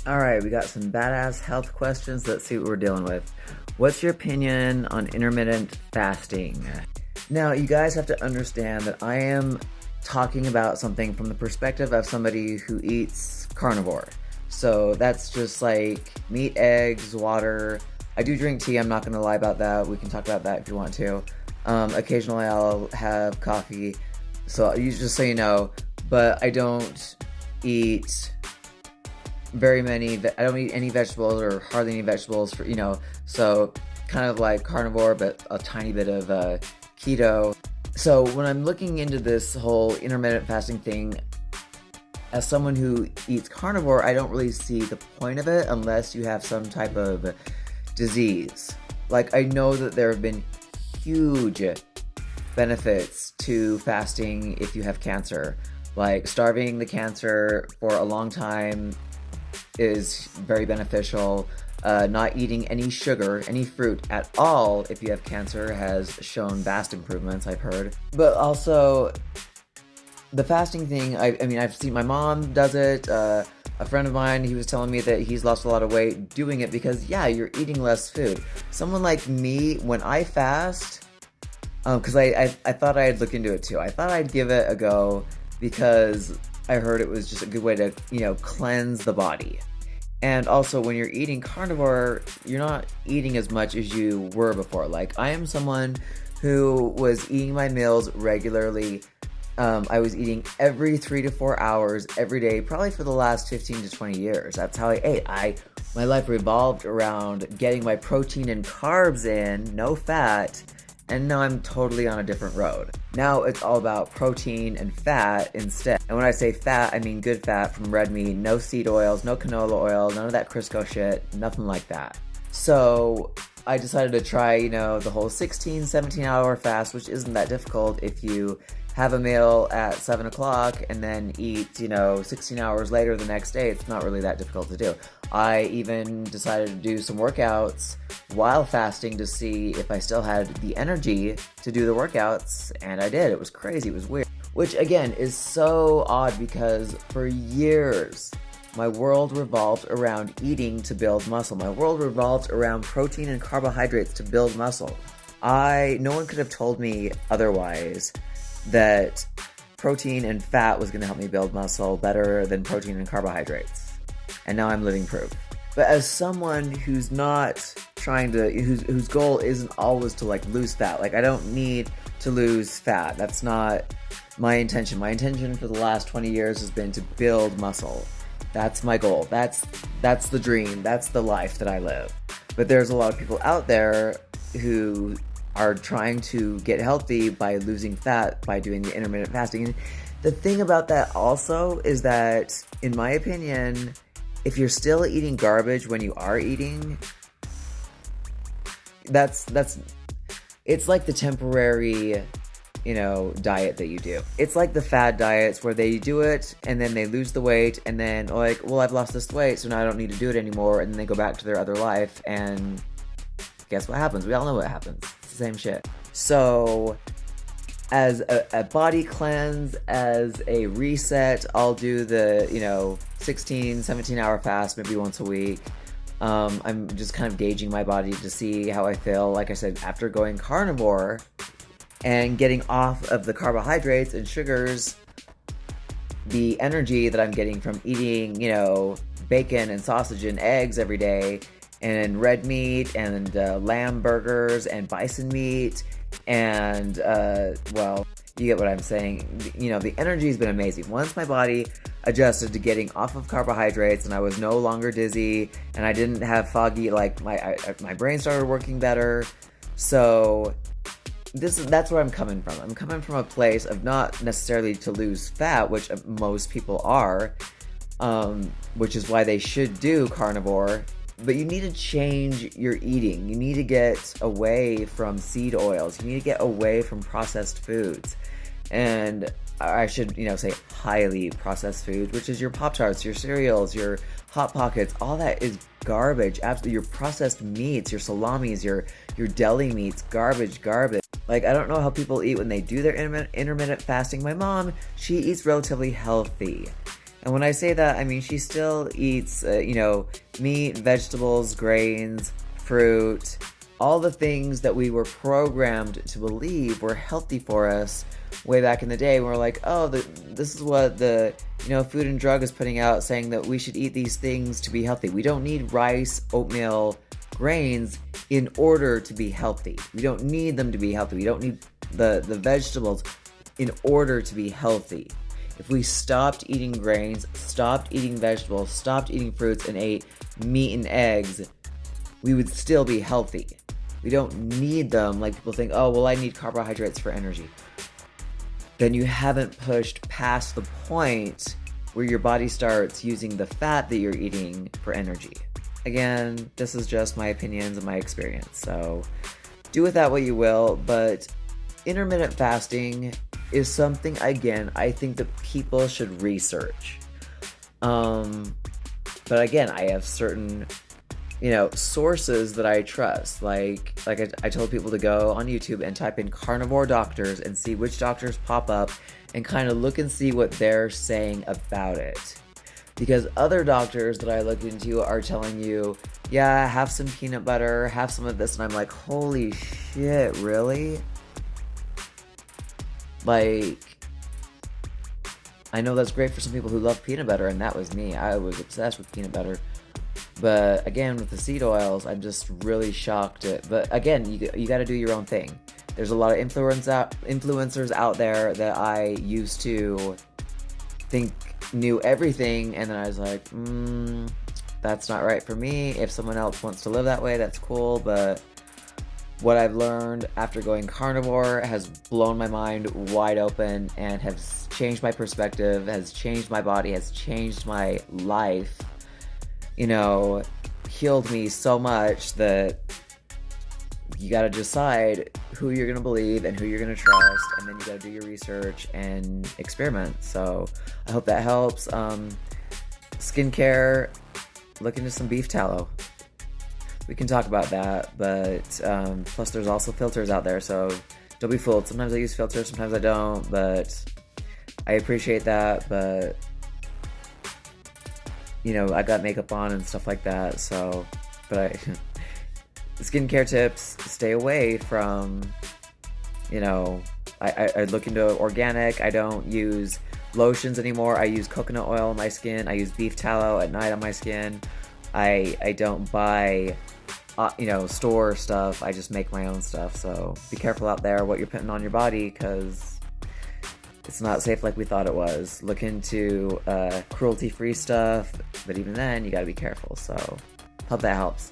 Alright, we got some badass health questions. Let's see what we're dealing with. What's your opinion on intermittent fasting? Now, you guys have to understand that I am talking about something from the perspective of somebody who eats carnivore. So that's just like meat, eggs, water. I do drink tea, I'm not going to lie about that. We can talk about that if you want to. Occasionally I'll have coffee. So you just so you know, but I don't eat I don't eat any vegetables or hardly any vegetables so kind of like carnivore, but a tiny bit of keto. So when I'm looking into this whole intermittent fasting thing, as someone who eats carnivore, I don't really see the point of it unless you have some type of disease. Like, I know that there have been huge benefits to fasting if you have cancer. Like, starving the cancer for a long time is very beneficial. Not eating any sugar, any fruit at all if you have cancer has shown vast improvements, I've heard. But also, the fasting thing, I mean, I've seen my mom does it. A friend of mine, he was telling me that he's lost a lot of weight doing it because, yeah, you're eating less food. Someone like me, when I fast, because I thought I'd look into it too. I thought I'd give it a go because I heard it was just a good way to, cleanse the body. And also, when you're eating carnivore, you're not eating as much as you were before. Like, I am someone who was eating my meals regularly. I was eating every 3 to 4 hours every day, probably for the last 15 to 20 years. That's how I ate. My life revolved around getting my protein and carbs in, no fat, and now I'm totally on a different road. Now it's all about protein and fat instead. And when I say fat, I mean good fat from red meat, no seed oils, no canola oil, none of that Crisco shit, nothing like that. So I decided to try, the whole 16, 17 hour fast, which isn't that difficult if you have a meal at 7 o'clock and then eat, 16 hours later the next day. It's not really that difficult to do. I even decided to do some workouts while fasting to see if I still had the energy to do the workouts, and I did. It was crazy. It was weird. Which, again, is so odd because for years, my world revolved around eating to build muscle. My world revolved around protein and carbohydrates to build muscle. No one could have told me otherwise that protein and fat was going to help me build muscle better than protein and carbohydrates. And now I'm living proof. But as someone who's not whose goal isn't always to lose fat, I don't need to lose fat. That's not my intention. My intention for the last 20 years has been to build muscle. That's my goal. That's the dream. That's the life that I live. But there's a lot of people out there who are trying to get healthy by losing fat by doing the intermittent fasting. And the thing about that also is that, in my opinion, if you're still eating garbage when you are eating, it's like the temporary, diet that you do. It's like the fad diets where they do it and then they lose the weight and then I've lost this weight, so now I don't need to do it anymore, and then they go back to their other life, and guess what happens? We all know what happens. It's the same shit. So, as a body cleanse, as a reset, I'll do the, 16, 17 hour fast maybe once a week. I'm just kind of gauging my body to see how I feel. Like I said, after going carnivore and getting off of the carbohydrates and sugars, the energy that I'm getting from eating, bacon and sausage and eggs every day, and red meat, and lamb burgers, and bison meat, and, you get what I'm saying. The energy's been amazing. Once my body adjusted to getting off of carbohydrates, and I was no longer dizzy, and I didn't have foggy, my brain started working better. So that's where I'm coming from. I'm coming from a place of not necessarily to lose fat, which most people are, which is why they should do carnivore. But you need to change your eating. You need to get away from seed oils. You need to get away from processed foods. And I should, say highly processed foods, which is your Pop-Tarts, your cereals, your Hot Pockets. All that is garbage. Absolutely. Your processed meats, your salamis, your deli meats, garbage. I don't know how people eat when they do their intermittent fasting. My mom, she eats relatively healthy. And when I say that, I mean she still eats, meat, vegetables, grains, fruit, all the things that we were programmed to believe were healthy for us way back in the day. We're like, oh, this is what the Food and Drug is putting out, saying that we should eat these things to be healthy. We don't need rice, oatmeal, grains in order to be healthy. We don't need them to be healthy. We don't need the vegetables in order to be healthy. If we stopped eating grains, stopped eating vegetables, stopped eating fruits, and ate meat and eggs, we would still be healthy. We don't need them like people think, oh, well, I need carbohydrates for energy. Then you haven't pushed past the point where your body starts using the fat that you're eating for energy. Again, this is just my opinions and my experience, so do with that what you will, but intermittent fasting is something, again, I think that people should research. But again, I have certain, sources that I trust. Like I told people to go on YouTube and type in carnivore doctors and see which doctors pop up and kind of look and see what they're saying about it. Because other doctors that I looked into are telling you, yeah, have some peanut butter, have some of this, and I'm like, holy shit, really? Like, I know that's great for some people who love peanut butter, and that was me. I was obsessed with peanut butter. But again, with the seed oils, I'm just really shocked at. But again, you got to do your own thing. There's a lot of influencers out there that I used to think knew everything, and then I was like, that's not right for me. If someone else wants to live that way, that's cool, but what I've learned after going carnivore has blown my mind wide open and has changed my perspective, has changed my body, has changed my life, healed me so much that you got to decide who you're going to believe and who you're going to trust, and then you got to do your research and experiment. So I hope that helps. Skincare, look into some beef tallow. We can talk about that, but plus there's also filters out there, so don't be fooled. Sometimes I use filters, sometimes I don't, but I appreciate that, but I got makeup on and stuff like that, so, but skincare tips, stay away from, I look into organic. I don't use lotions anymore. I use coconut oil on my skin. I use beef tallow at night on my skin. I don't buy, store stuff. I just make my own stuff. So be careful out there what you're putting on your body, because it's not safe like we thought it was. Look into cruelty-free stuff, but even then, you gotta be careful. So hope that helps.